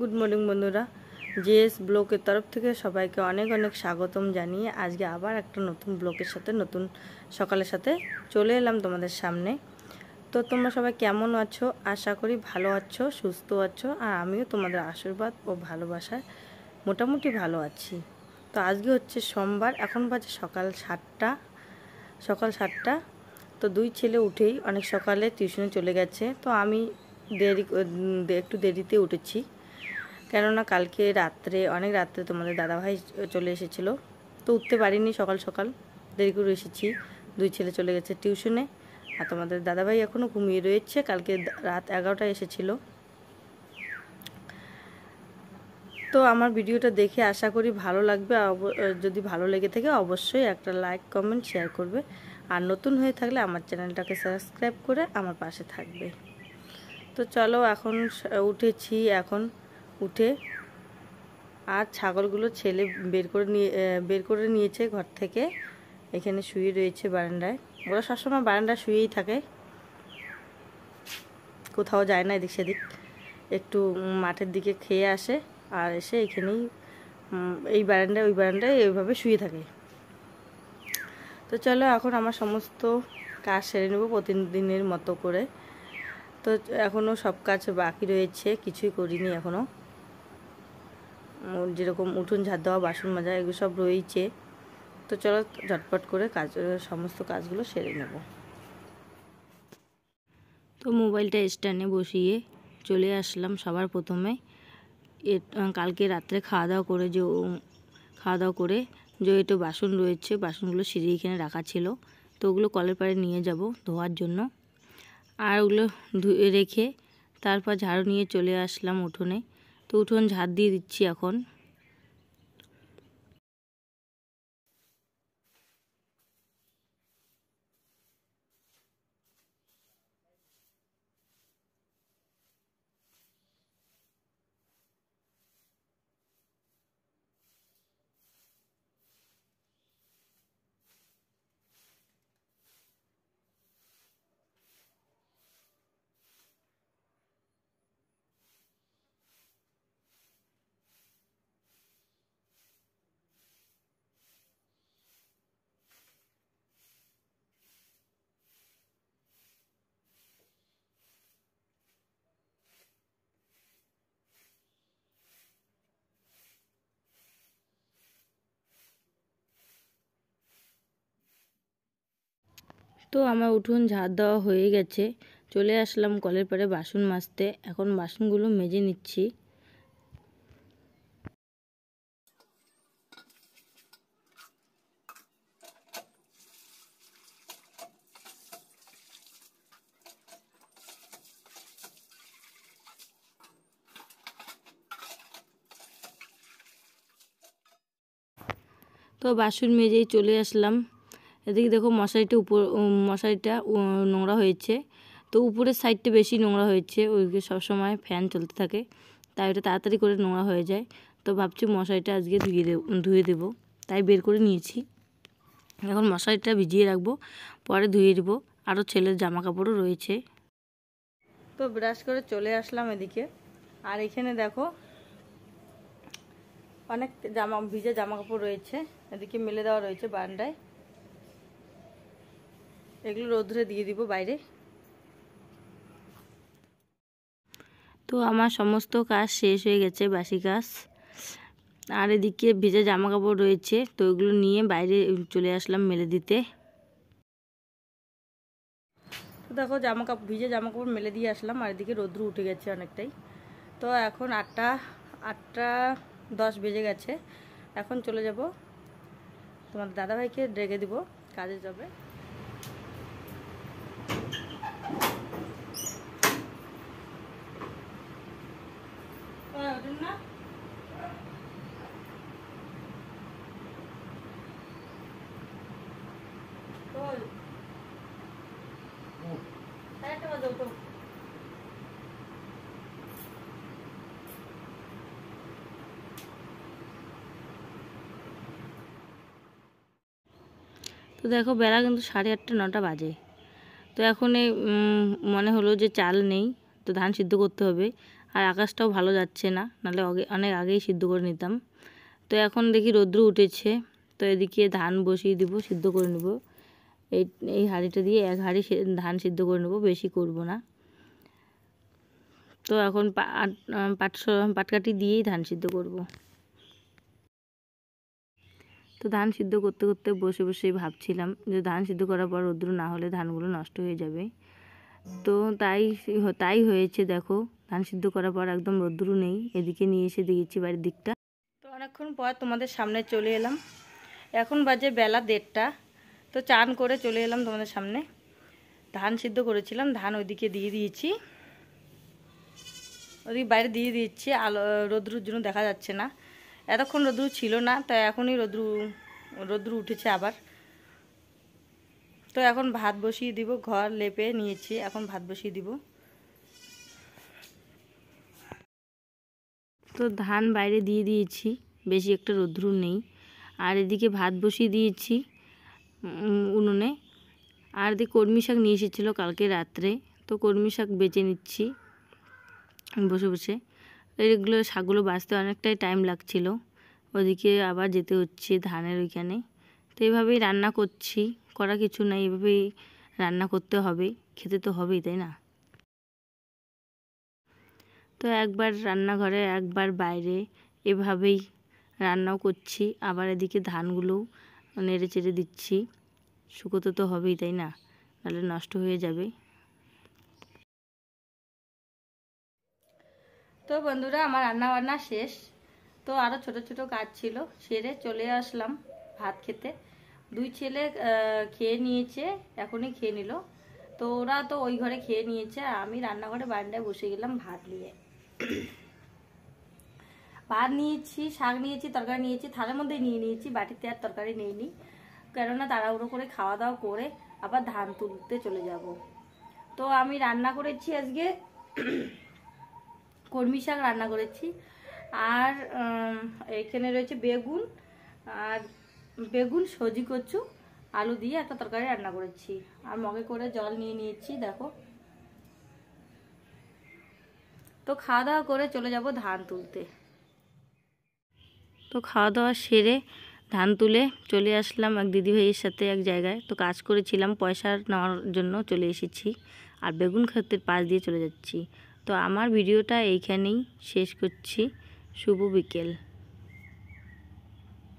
Good morning বন্ধুরা, GS ব্লগের তরফ থেকে সবাইকে অনেক অনেক স্বাগতম জানিয়ে আজকে আবার একটা নতুন ব্লগের সাথে নতুন সকালের সাথে চলে এলাম তোমাদের সামনে। তো তোমরা সবাই কেমন আছো? আশা করি ভালো আছো, সুস্থ আছো, আর আমিও তোমাদের আশীর্বাদ ও ভালোবাসায় মোটামুটি ভালো আছি। তো আজকে হচ্ছে সোমবার, এখন বাজে সকাল 7টা। তো দুই ছেলে উঠেই অনেক সকালে টিউশনে চলে গেছে। তো আমি একটু দেরিতে উঠেছি, কেননা কালকে অনেক রাত্রে তোমাদের দাদাভাই চলে এসেছিলো, তো উঠতে পারিনি। সকাল সকাল দেরি করে এসেছি, দুই ছেলে চলে গেছে টিউশনে, আর তোমাদের দাদাভাই এখনও ঘুমিয়ে রয়েছে। কালকে রাত 11টায় এসেছিলো। তো আমার ভিডিওটা দেখে আশা করি ভালো লাগবে। যদি ভালো লেগে থাকে অবশ্যই একটা লাইক, কমেন্ট, শেয়ার করবে, আর নতুন হয়ে থাকলে আমার চ্যানেলটাকে সাবস্ক্রাইব করে আমার পাশে থাকবে। তো চলো, এখন উঠেছি। এখন উঠে আর ছাগলগুলো ছেলে বের করে নিয়েছে ঘর থেকে। এখানে শুয়ে রয়েছে বারান্দায়। ওরা সবসময় বারান্দায় শুয়েই থাকে, কোথাও যায় না এদিক সেদিক। একটু মাঠের দিকে খেয়ে আসে আর এসে এখানেই এই বারান্দায় ওই বারান্দায় এইভাবে শুয়ে থাকে। তো চলো, এখন আমার সমস্ত কাজ সেরে নেব প্রতিদিনের মতো করে। তো এখনও সব কাজ বাকি রয়েছে, কিছুই করিনি এখনও। যেরকম উঠোন ঝাড় দেওয়া, বাসন মাজা, এগুলো সব রয়েছে। তো চলো ঝটপট করে সমস্ত কাজগুলো সেরে নেব। তো মোবাইলটা স্ট্যান্ডে বসিয়ে চলে আসলাম সবার প্রথমে। কালকে রাত্রে খাওয়া দাওয়া করে যে একটু বাসন রয়েছে, বাসনগুলো সিঁড়ি এখানে রাখা ছিল, তো ওগুলো কলের পাড়ে নিয়ে যাব ধোয়ার জন্য। আর ওগুলো ধুয়ে রেখে তারপর ঝাড়ু নিয়ে চলে আসলাম উঠোনে। তো উঠোন ঝাড় দিয়ে দিচ্ছি এখন। তো আমার উঠোন ঝাড় দেওয়া হয়ে গেছে, চলে আসলাম কলের পাড়ে বাসন মাজতে। এখন বাসনগুলো মেজে নিচ্ছি। তো বাসন মেজেই চলে আসলাম। এদিকে দেখো মশারিটা নোংরা হয়েছে। তো উপরের সাইডটা বেশি নোংরা হয়েছে, ওইদিকে সবসময় ফ্যান চলতে থাকে, তাই ওটা তাড়াতাড়ি করে নোংরা হয়ে যায়। তো ভাবছি মশারিটা আজকে ধুয়ে দেবো, তাই বের করে নিয়েছি। এখন মশারিটা ভিজিয়ে রাখবো, পরে ধুয়ে দেবো। আরও ছেলের জামা কাপড়ও রয়েছে। তো ব্রাশ করে চলে আসলাম এদিকে। আর এখানে দেখো অনেক ভিজে জামা কাপড় রয়েছে, এদিকে মেলে দেওয়া রয়েছে বারান্দায়। এগুলো রোদ্রে দিয়ে দিব বাইরে। তো আমার সমস্ত কাজ শেষ হয়ে গেছে, বাসি কাজ। আর এদিকে ভিজে জামা কাপড় রয়েছে, তো ওইগুলো নিয়ে বাইরে চলে আসলাম মেলে দিতে। তো দেখো ভিজে জামা কাপড় মেলে দিয়ে আসলাম, আর এদিকে রোদ্রু উঠে গেছে অনেকটাই। তো এখন 8টা 10 বেজে গেছে। এখন চলে যাব, তোমার দাদাভাইকে ডেকে দিব, কাজে যাবে। না তো দেখো বেলা কিন্তু 8:30-9টা বাজে। তো এখন মনে হলো যে চাল নেই, তো ধান সিদ্ধ করতে হবে। আর আকাশটাও ভালো যাচ্ছে না, নাহলে অনেক আগেই সিদ্ধ করে নিতাম। তো এখন দেখি রৌদ্র উঠেছে, তো এদিকে ধান বসিয়ে দিব, সিদ্ধ করে নেব। এই হাঁড়িটা দিয়ে এক হাঁড়ি ধান সিদ্ধ করে নেব, বেশি করব না। তো এখন পাটকাঠি দিয়েই ধান সিদ্ধ করব। তো ধান সিদ্ধ করতে করতে বসে বসেই ভাবছিলাম যে ধান সিদ্ধ করার পর রৌদ্র না হলে ধানগুলো নষ্ট হয়ে যাবে। তো তাই হয়েছে। দেখো, ধান সিদ্ধ করার পর একদম রৌদ্র নেই। এদিকে নিয়ে এসে দিয়েছি বাড়ির দিকটা। তো অনেকক্ষণ পর তোমাদের সামনে চলে এলাম। এখন বাজে বেলা 1:30। তো চান করে চলে এলাম তোমাদের সামনে। ধান সিদ্ধ করেছিলাম, ধান ওইদিকে দিয়ে দিয়েছি, ওদিকে বাইরে দিয়ে দিচ্ছি। রৌদ্রুর জন্য দেখা যাচ্ছে না, এতক্ষণ রৌদ্র ছিল না, তাই এখনই রৌদ্র উঠেছে আবার। তো এখন ভাত বসিয়ে দিব, ঘর লেপে নিয়েছি, এখন ভাত বসিয়ে দিব। তো ধান বাইরে দিয়ে দিয়েছি, বেশি একটা রৌদ্র নেই। আর এদিকে ভাত বসিয়ে দিয়েছি উনুনে। আর এদিকে কলমি শাক নিয়ে এসেছিলো কালকে রাত্রে, তো কলমি শাক বেছে নিচ্ছি বসে বসে। এগুলো শাকগুলো বাছতে অনেকটাই টাইম লাগছিল, ওদিকে আবার যেতে হচ্ছে ধানের ওইখানে। তো এইভাবেই রান্না করছি, করা কিছু নাই, এইভাবেই রান্না করতে হবে, খেতে তো হবেই, তাই না? তো একবার রান্নাঘরে একবার বাইরে, এভাবেই রান্নাও করছি। আবার এদিকে ধানগুলোও নেড়ে চেড়ে দিচ্ছি, শুকোতে তো হবেই, তাই না? নাহলে নষ্ট হয়ে যাবে। তো বন্ধুরা, আমার রান্না বান্না শেষ। তো আরও ছোট ছোট কাজ ছিল, সেরে চলে আসলাম ভাত খেতে। 2 ছেলে খেয়ে নিয়েছে, এখনই খেয়ে নিল। তো ওরা তো ওই ঘরে খেয়ে নিয়েছে, আর আমি রান্নাঘরে বারান্দায় বসে গেলাম ভাত নিয়ে। ভাত নিয়েছি, শাক নিয়েছি, তরকারি নিয়েছি, থালের মধ্যে নিয়ে নিয়েছি, বাটিতে আর তরকারি নিইনি, কেননা তাড়াহুড়ো করে খাওয়া দাওয়া করে আবার ধান তুলতে চলে যাব। তো আমি রান্না করেছি আজকে কলমি শাক রান্না করেছি, আর এখানে রয়েছে বেগুন সজি কচু আলু দিয়ে একটা তরকারি রান্না করেছি। আর মগে করে জল নিয়ে নিয়েছি, দেখো। তো খাওয়া দাওয়া করে চলে যাব ধান তুলতে। তো খাওয়া দাওয়া সেরে ধান তুলে চলে আসলাম এক দিদিভাইয়ের সাথে এক জায়গায়। তো কাজ করেছিলাম, পয়সা নেওয়ার জন্য চলে এসেছি, আর বেগুন ক্ষেতের পাশ দিয়ে চলে যাচ্ছি। তো আমার ভিডিওটা এইখানেই শেষ করছি। শুভ বিকেল।